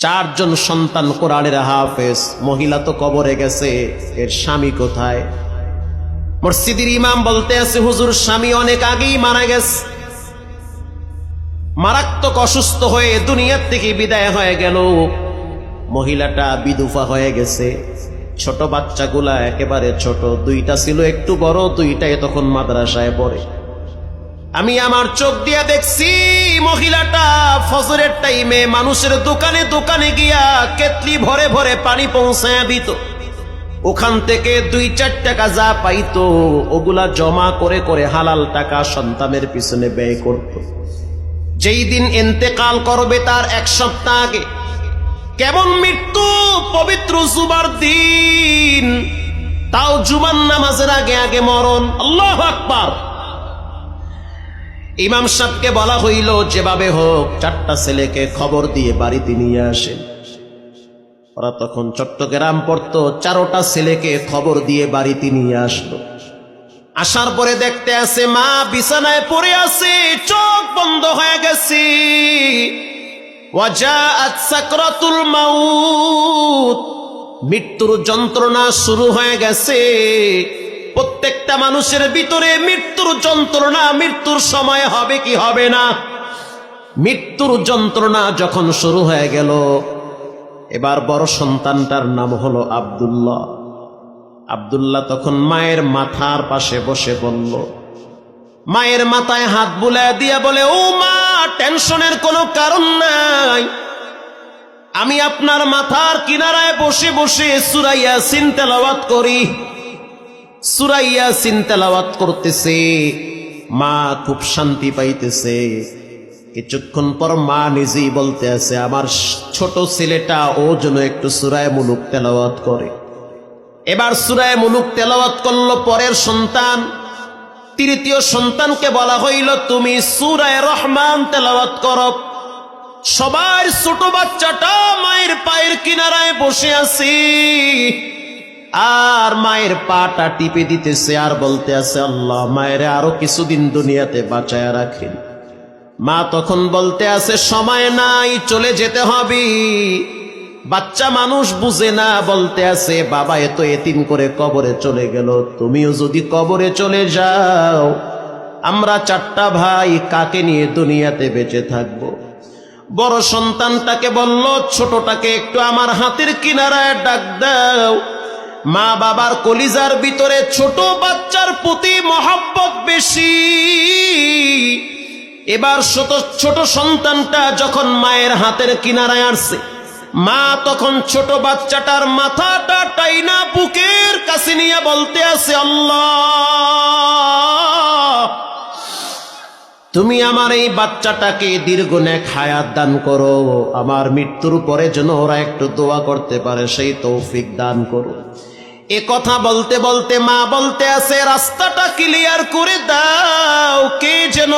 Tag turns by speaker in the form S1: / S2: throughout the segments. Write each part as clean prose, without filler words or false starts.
S1: চারজন সন্তান কোরআনের হাফেজ, মহিলা তো কবরে গেছে, এর স্বামী কোথায়? মসজিদের ইমাম বলতে আছে, হুজুর স্বামী অনেক আগেই মারা গেছে, মারাত্মক অসুস্থ হয়ে দুনিয়ার থেকে বিদায় হয়ে গেল। মহিলাটা বিধবা হয়ে গেছে, ছোট বাচ্চাগুলা একেবারে ছোট, দুইটা ছিল একটু বড়, দুইটাই তখন মাদ্রাসায় পড়ে। আমি আমার চোখ দিয়ে দেখছি মহিলাটা ফজরের টাইমে মানুষের দোকানে দোকানে গিয়া কেতলি ভরে ভরে পানি পৌঁছায় দিত। ওখান থেকে 2-4 টাকা যা পাইতো ওগুলা জমা করে করে হালাল টাকা সন্তানের পিছনে ব্যয় করত। যেই দিন ইন্তেকাল করবে তার 1 সপ্তাহ আগে, কেমন মৃত্যু, পবিত্র জুমার দিন, তাও জুমার নামাজের আগে আগে মরণ। আল্লাহু আকবার। ইমাম সাহেবকে বলা হইল যেভাবে হোক 4টা ছেলেকে খবর দিয়ে বাড়িতে নিয়ে আসেন। ওরা তখন চট্টগ্রাম পড়তো, 4টা ছেলেকে খবর দিয়ে বাড়িতে নিয়ে আসলো। আসার পরে দেখতে আছে মা বিছানায় পড়ে আছে, চোখ বন্ধ হয়ে গেছে। ওয়াজাআত সাকরাতুল মাউত, মৃত্যুর যন্ত্রণা শুরু হয়ে গেছে। প্রত্যেকটা মানুষের ভিতরে মৃত্যুর যন্ত্রণা, মৃত্যুর সময় হবে কি হবে না, মৃত্যুর যন্ত্রণা যখন শুরু হয়ে গেল, এবার বড় সন্তানটার নাম হলো আব্দুল্লাহ। আব্দুল্লাহ তখন মায়ের মাথার পাশে বসে বলল, মায়ের মাথায় হাত বুলায় দিয়া বলে, ও মা, টেনশনের কোনো কারণ নাই, আমি আপনার মাথার কিনারায় বসে বসে সূরা ইয়াসিন তেলাওয়াত করি। সূরা ইয়াসিন তেলাওয়াত করতেছে, মা খুব শান্তি পাইতেছে। কিছুক্ষণ পর মা নিজেই বলতে আছে, আমার ছোট ছেলেটা ও যেন একটু সূরা মুলুক তেলাওয়াত করে। এবার সূরা মুলুক তেলাওয়াত করলো পরের সন্তান। তৃতীয় সন্তানকে বলা হইল, তুমি সূরা রহমান তেলাওয়াত করো। সবার ছোট বাচ্চাটা মায়ের পায়ের কিনারায় বসে আছে, আর মায়ের পাটা টিপে দিতেছে আর বলতে আছে, আল্লাহ মায়ের আরো কিছুদিন দুনিয়াতে বাঁচায়া রাখেন। মা তখন বলতে আছে, সময় নাই, চলে যেতে হবে। বাচ্চা মানুষ বুঝে না, বলতে আছে, বাবা এত এতিম করে কবরে চলে গেল, তুমিও যদি কবরে চলে যাও, আমরা 4টা ভাই কাকে নিয়ে দুনিয়াতে বেঁচে থাকবো? বড় সন্তানটাকে বলল, ছোটটাকে একটু আমার হাতের কিনারায় ডাক দাও। মা বাবার কলিজার ভিতরে ছোট বাচ্চার প্রতি মহব্বত বেশি। এবার ছোট সন্তানটা যখন মায়ের হাতের কিনারায় আসছে, মা তখন ছোট বাচ্চাটার মাথাটা টাইনা বুকের কাছে নিয়ে বলতে আছে, আল্লাহ তুমি আমার এই বাচ্চাটাকে দীর্ঘনেক হায়াত দান করো, আমার মৃত্যুর পরে যেন ওরা একটু দোয়া করতে পারে, সেই তৌফিক দান করো। এ কথা বলতে বলতে মা বলতে আছে, রাস্তাটা ক্লিয়ার করে দাও, কে যেন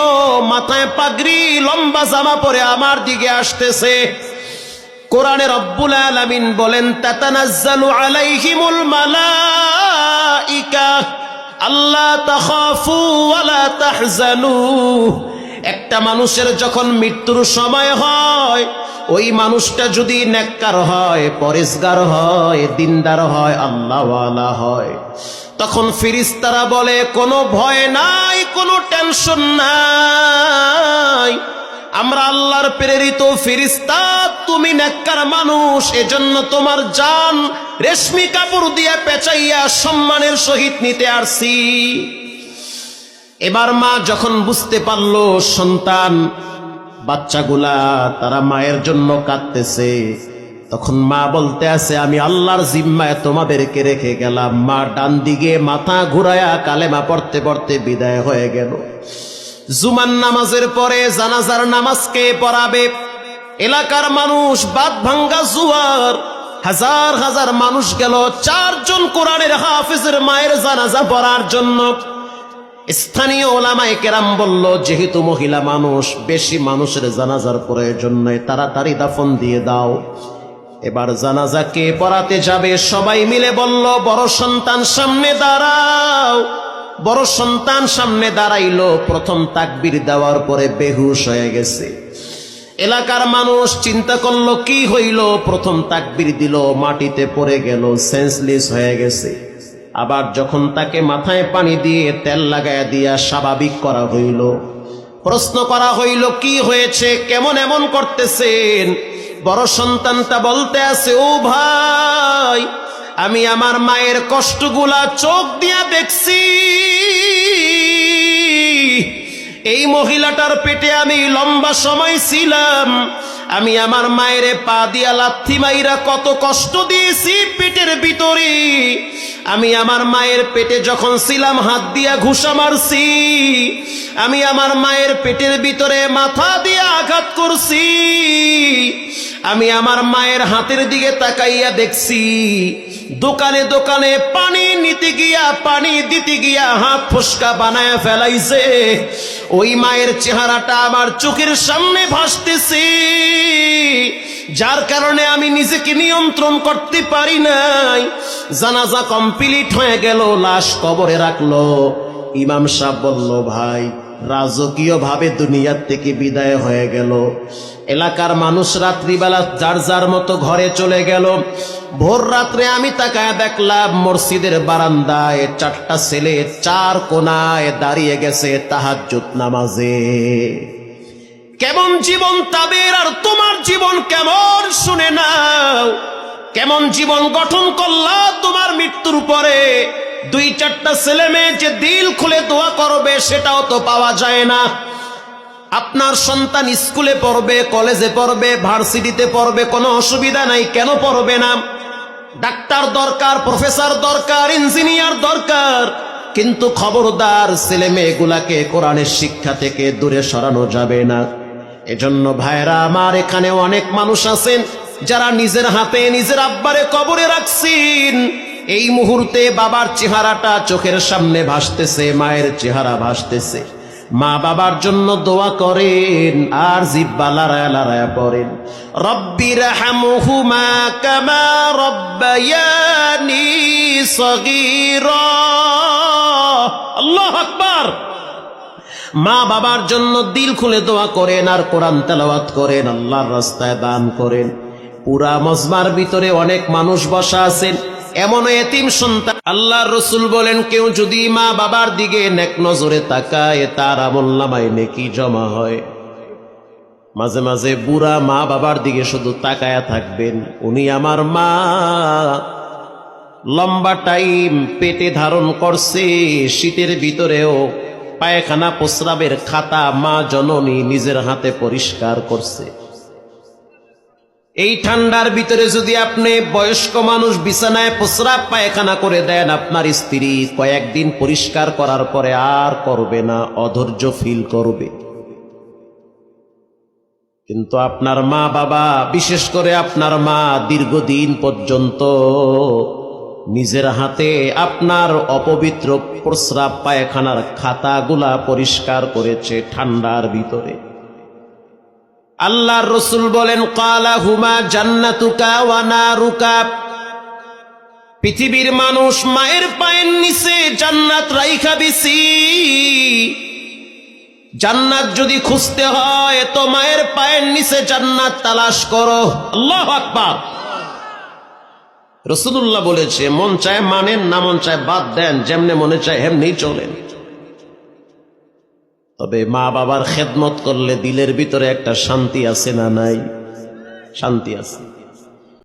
S1: মাথায় পাগড়ি লম্বা জামা পরে আমার দিকে আসতেছে। কোরআনে রব্বুল আলামিন বলেন, তাতানাজ্জালু আলাইহিমুল মালাইকা আল্লা তাখাফু ওয়ালা তাহজানু। একটা মানুষের যখন মৃত্যুর সময় হয়, ওই মানুষটা যদি নেককার হয়, পরেজগার হয়, দিনদার হয়, আল্লাহওয়ালা হয়, তখন ফেরেশতারা বলে, কোনো ভয় নাই, কোনো টেনশন নাই, আমরা আল্লাহর প্রেরিত ফেরেশতা, তুমি নেককার মানুষ, এজন্য তোমার জান রেশমি কাপড় দিয়ে পেঁচাইয়া সম্মানের সহিত নিতে আসছি। এবার মা যখন বুঝতে পারলো সন্তান বাচ্চাগুলা তারা মায়ের জন্য কাঁদতেছে, তখন মা বলতে আছে, আমি আল্লাহর জিম্মায় তোমাদেরকে রেখে গেলাম। মা ডান দিকে মাথা ঘুরায়া কালেমা পড়তে পড়তে বিদায় হয়ে গেল। জুমার নামাজের পরে জানাজার নামাজ কে পড়াবে? এলাকার মানুষ, বাদ ভাঙ্গা জুয়ার, হাজার হাজার মানুষ গেল 4 জন কোরআনের হাফেজের মায়ের জানাজা পড়ার জন্য। স্থানীয় ওলামায়ে কেরাম বলল, যেহেতু মহিলা মানুষ, বেশি মানুষের জানাজার প্রয়োজন নাই, তাড়াতাড়ি দাফন দিয়ে দাও। এবার জানাজা কে পড়াতে যাবে? সবাই মিলে বলল, বড় সন্তান সামনে দাঁড়াও। বড় সন্তান সামনে দাঁড়াইলো, প্রথম তাকবীর দেওয়ার পরে বেহুশ হয়ে গেছে। এলাকার মানুষ চিন্তা করলো কি হইল, প্রথম তাকবীর দিল, মাটিতে পড়ে গেল, সেন্সলেস হয়ে গেছে। আবার যখন তাকে মাথায় পানি দিয়ে তেল লাগায়া দিয়া স্বাভাবিক করা হইল, প্রশ্ন করা হইল কি হয়েছে, কেমন এমন করতেছেন? বড় সন্তানটা বলতে আছে, ও ভাই, আমি আমার মায়ের কষ্টগুলা চোখ দিয়া দেখছি। এই মহিলাটার পেটে আমি লম্বা সময় ছিলাম, আমি আমার মায়ের পা দিয়া লাথি মাইরা কত কষ্ট দিয়েছি পেটের ভিতরে। আমি আমার মায়ের পেটে যখন ছিলাম হাত দিয়া ঘুষা মারছি, আমি আমার মায়ের পেটের ভিতরে মাথা দিয়া আঘাত করছি, আমি আমার মায়ের হাতের দিকে তাকাইয়া দেখছি দোকানে দোকানে পানি নিতে গিয়া, পানি দিতে গিয়া হাত ফসকা বানায় ফেলাইছে। ওই মায়ের চেহারাটা আমার চোখের সামনে ভাসতেছে, যার কারণে আমি নিজেকে নিয়ন্ত্রণ করতে পারি নাই। জানাজা কমপ্লিট হয়ে গেল, লাশ কবরে রাখলো। ইমাম সাহেব বলল, ভাই, রাজকীয় ভাবে দুনিয়ার থেকে বিদায় হয়ে গেল। এলাকার মানুষ রাত্রিবেলা যার যার মতো ঘরে চলে গেল। ভোর রাত্রে আমি তাকায় দেখলাম মসজিদের বারান্দায় 4টা ছেলে 4 কোনায় দাঁড়িয়ে গেছে তাহাজ্জুদ নামাজে। কেমন জীবন তাদের, আর তোমার জীবন কেমন শুনে নাও। কেমন জীবন গঠন করলা তোমার মৃত্যুর পরে। 2-4টা ছেলে মেয়ে যে দিল খুলে দোয়া করবে সেটাও তো পাওয়া যায় না। আপনার সন্তান স্কুলে পড়বে, কলেজে পড়বে, ভার্সিটিতে পড়বে, কোনো অসুবিধা নাই, কেন পড়বে না? ডাক্তার দরকার, প্রফেসর দরকার, ইঞ্জিনিয়ার দরকার, কিন্তু খবরদার ছেলে মেয়েগুলাকে কোরআনের শিক্ষা থেকে দূরে সরানো যাবে না। এজন্য ভাইরা আমার, এখানে অনেক মানুষ আছেন যারা নিজের হাতে নিজের আব্বারে কবরে রাখছেন। এই মুহূর্তে বাবার চেহারাটা চোখের সামনে ভাসতেছে, মায়ের চেহারা ভাসতেছে। মা বাবার জন্য দোয়া করেন আর জিহ্বা লড়ায়া লড়ায়া পড়েন, রব্বিরহামহুমা কামা রব্বায়ানি সগীরা। আল্লাহু আকবার। মা বাবার জন্য দিল খুলে দোয়া করেন আর কোরআন তেলাওয়াত করেন, আল্লাহর রাস্তায় দান করেন। পুরা মজমার ভিতরে অনেক মানুষ বসা আছেন, এমন এতিম সন্তান। আল্লাহর রাসূল বলেন, কেউ যদি মা বাবার দিকে নেক নজরে তাকায় তার আমলনামায় নেকি জমা হয়। মাঝে মাঝে বুড়া মা বাবার দিকে শুধু তাকায়া থাকবেন, উনি আমার মা, লম্বা টাইম পেটে ধারণ করছে, শীতের ভিতরেও পায়খানা প্রস্রাবের খাতা মা জননী নিজের হাতে পরিষ্কার করছে। এই ঠান্ডার ভিতরে যদি আপনি বয়স্ক মানুষ বিছানায় প্রস্রাব পায়খানা করে দেন, আপনার স্ত্রী কয়েকদিন পরিষ্কার করার পরে আর করবে না, অধৈর্য ফিল করবে। কিন্তু আপনার মা বাবা, বিশেষ করে আপনার মা, দীর্ঘদিন পর্যন্ত নিজের হাতে আপনার অপবিত্র প্রস্রাব পায়খানার খাতাগুলা পরিষ্কার করেছে ঠান্ডার ভিতরে। আল্লাহর রাসূল বলেন, ক্বালা হুমা জান্নাতুকা ওয়া নারুকা। পৃথিবীর মানুষ মায়ের পায়ের নিচে জান্নাত রাইখা দিছি। জান্নাত যদি খুঁজতে হয় তো মায়ের পায়ের নিচে জান্নাত তালাশ করো। আল্লাহু আকবার। রাসূলুল্লাহ বলেছে, মন চায় মানেন, না মন চায় বাদ দেন, যেমনে মনে চায় হেমনি চলেন। তবে মা বাবার খেদমত করলে দিলের ভিতরে একটা শান্তি আছে না নাই? শান্তি আছে।